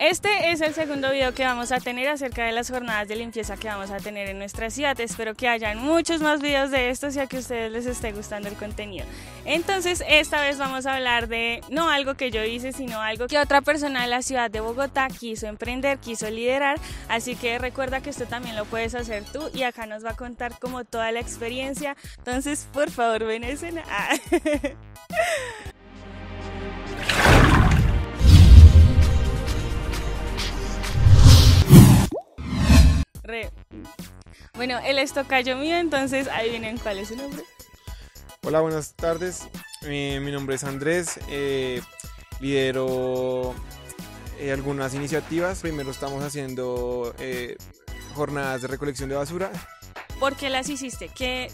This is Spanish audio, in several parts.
Este es el segundo video que vamos a tener acerca de las jornadas de limpieza que vamos a tener en nuestra ciudad. Espero que hayan muchos más videos de estos y a que a ustedes les esté gustando el contenido. Entonces, esta vez vamos a hablar de no algo que yo hice, sino algo que otra persona de la ciudad de Bogotá quiso emprender, quiso liderar. Así que recuerda que esto también lo puedes hacer tú y acá nos va a contar como toda la experiencia. Entonces, por favor, ven a escena. Bueno, él es tocayo mío, entonces ahí vienen. ¿Cuál es su nombre? Hola, buenas tardes. Mi nombre es Andrés. Lidero algunas iniciativas. Primero estamos haciendo jornadas de recolección de basura. ¿Por qué las hiciste? ¿Qué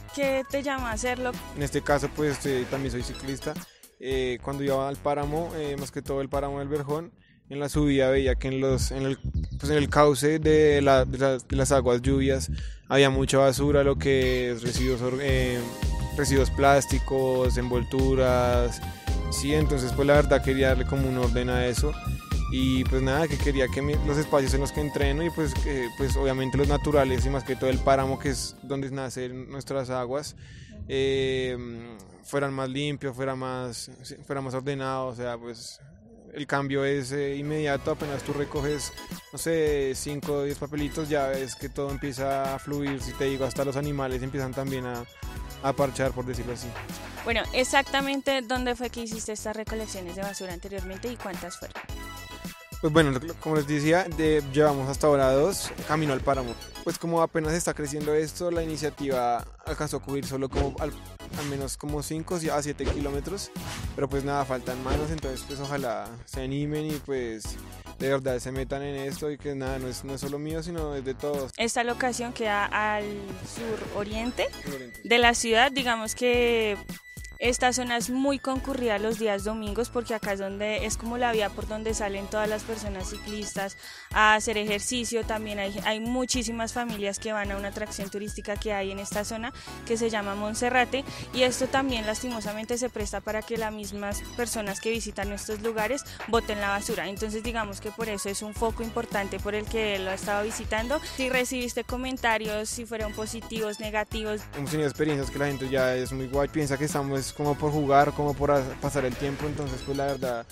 te llama a hacerlo? En este caso, pues también soy ciclista. Cuando iba al páramo, más que todo el páramo del Verjón, en la subida veía que en el cauce de las aguas lluvias había mucha basura, lo que es residuos plásticos, envolturas, sí, entonces pues la verdad quería darle como un orden a eso y pues nada, que quería que los espacios en los que entreno y pues obviamente los naturales y más que todo el páramo, que es donde nacen nuestras aguas, fueran más limpios, fuera más ordenados. O sea, pues el cambio es inmediato. Apenas tú recoges, no sé, 5 o 10 papelitos, ya ves que todo empieza a fluir. Si te digo, hasta los animales empiezan también a parchar, por decirlo así. Bueno, exactamente dónde fue que hiciste estas recolecciones de basura anteriormente y cuántas fueron. Pues bueno, como les decía, llevamos hasta ahora 2, camino al páramo. Pues como apenas está creciendo esto, la iniciativa alcanzó a cubrir solo como al menos como 5 a 7 kilómetros, pero pues nada, faltan manos, entonces pues ojalá se animen y pues de verdad se metan en esto y que nada, no es solo mío, sino es de todos. Esta locación queda al sur-oriente de la ciudad, digamos que esta zona es muy concurrida los días domingos porque acá es como la vía por donde salen todas las personas ciclistas a hacer ejercicio. También hay muchísimas familias que van a una atracción turística que hay en esta zona que se llama Monserrate, y esto también lastimosamente se presta para que las mismas personas que visitan estos lugares boten la basura. Entonces digamos que por eso es un foco importante por el que él lo ha estado visitando. Si recibiste comentarios, si fueron positivos, negativos. Hemos tenido experiencias que la gente ya es muy guay, piensa que estamos como por jugar, como por pasar el tiempo, entonces pues la verdad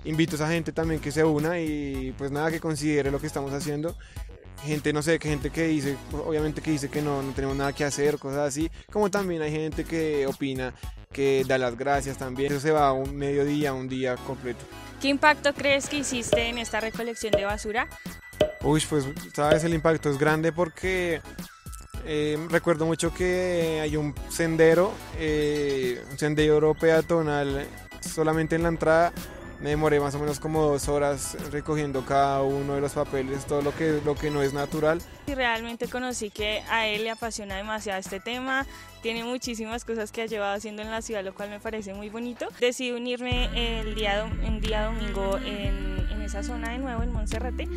invito a esa gente también que se una y pues nada, que considere lo que estamos haciendo. Gente, no sé, gente que dice, obviamente que dice que no tenemos nada que hacer, cosas así, como también hay gente que opina, que da las gracias también. Eso se va a un mediodía, un día completo. ¿Qué impacto crees que hiciste en esta recolección de basura? Uy, pues sabes, el impacto es grande porque recuerdo mucho que hay un sendero peatonal solamente en la entrada. Me demoré más o menos como 2 horas recogiendo cada uno de los papeles, todo lo que no es natural. Y realmente conocí que a él le apasiona demasiado este tema, tiene muchísimas cosas que ha llevado haciendo en la ciudad, lo cual me parece muy bonito. Decidí unirme el día domingo en esa zona de nuevo, en Monserrate,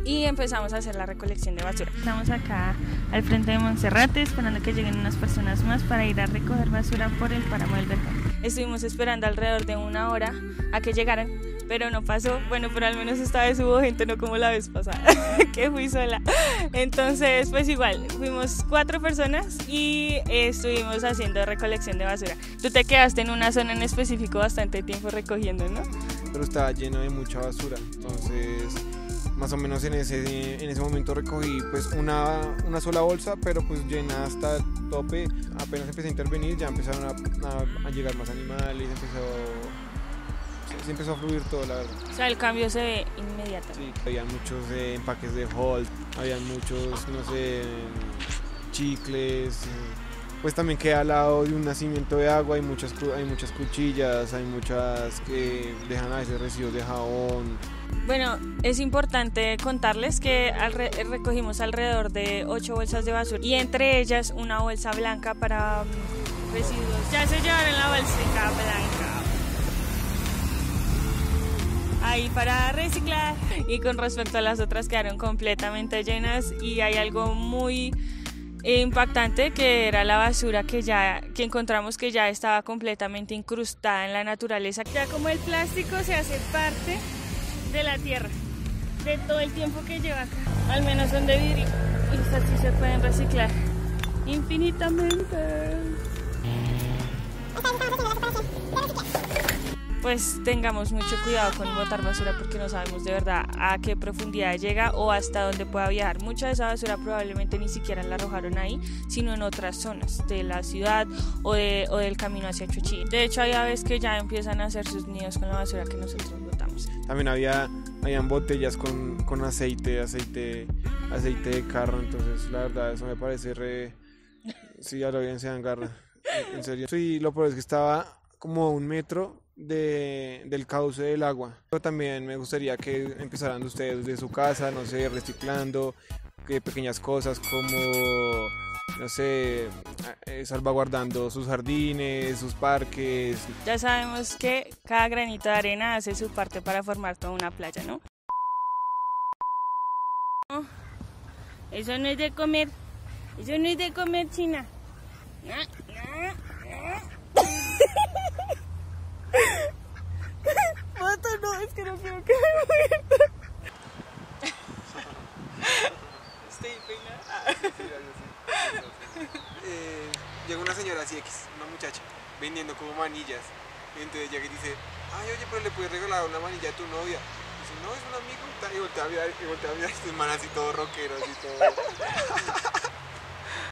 y empezamos a hacer la recolección de basura. Estamos acá al frente de Monserrate esperando que lleguen unas personas más para ir a recoger basura por el páramo del Verjón. Estuvimos esperando alrededor de 1 hora a que llegaran, pero no pasó. Bueno, pero al menos esta vez hubo gente, no como la vez pasada, que fui sola. Entonces, pues igual, fuimos 4 personas y estuvimos haciendo recolección de basura. Tú te quedaste en una zona en específico bastante tiempo recogiendo, ¿no? Pero estaba lleno de mucha basura, entonces más o menos en ese momento recogí pues una sola bolsa, pero pues llena hasta el tope. Apenas empecé a intervenir, ya empezaron a llegar más animales, se empezó a fluir todo, la verdad. O sea, el cambio se ve inmediato. Sí, había muchos empaques de Holt, habían muchos, no sé, chicles. Pues también queda al lado de un nacimiento de agua, hay muchas cuchillas, hay muchas que dejan a veces residuos de jabón. Bueno, es importante contarles que recogimos alrededor de 8 bolsas de basura y entre ellas una bolsa blanca para residuos. Ya se llevaron la bolsita blanca ahí para reciclar, y con respecto a las otras quedaron completamente llenas. Y hay algo muy impactante, que era la basura que encontramos que ya estaba completamente incrustada en la naturaleza. Ya como el plástico se hace parte de la tierra. de todo el tiempo que lleva acá. Al menos son de vidrio y estas sí se pueden reciclar infinitamente. Pues tengamos mucho cuidado con botar basura porque no sabemos de verdad a qué profundidad llega o hasta dónde pueda viajar. Mucha de esa basura probablemente ni siquiera la arrojaron ahí, sino en otras zonas de la ciudad o del camino hacia Chuchí. De hecho, hay aves que ya empiezan a hacer sus nidos con la basura que nosotros botamos. También habían botellas con aceite de carro, entonces la verdad eso me parece re... Sí, ya lo bien se agarra, en serio. Sí, lo peor es que estaba como a 1 metro del cauce del agua. Pero también me gustaría que empezaran ustedes de su casa, no sé, reciclando pequeñas cosas como, no sé, salvaguardando sus jardines, sus parques. Ya sabemos que cada granito de arena hace su parte para formar toda una playa, ¿no? Eso no es de comer. Eso no es de comer, China. Pato, no, es que no quiero que me muerda. Estoy peinada. Llega una señora así X, una muchacha, vendiendo como manillas. Y entonces ella que dice, ay, oye, pero le puedes regalar una manilla a tu novia. Dice, no, es un amigo. Y voltea a mirar, y este man así todo rockero, así todo.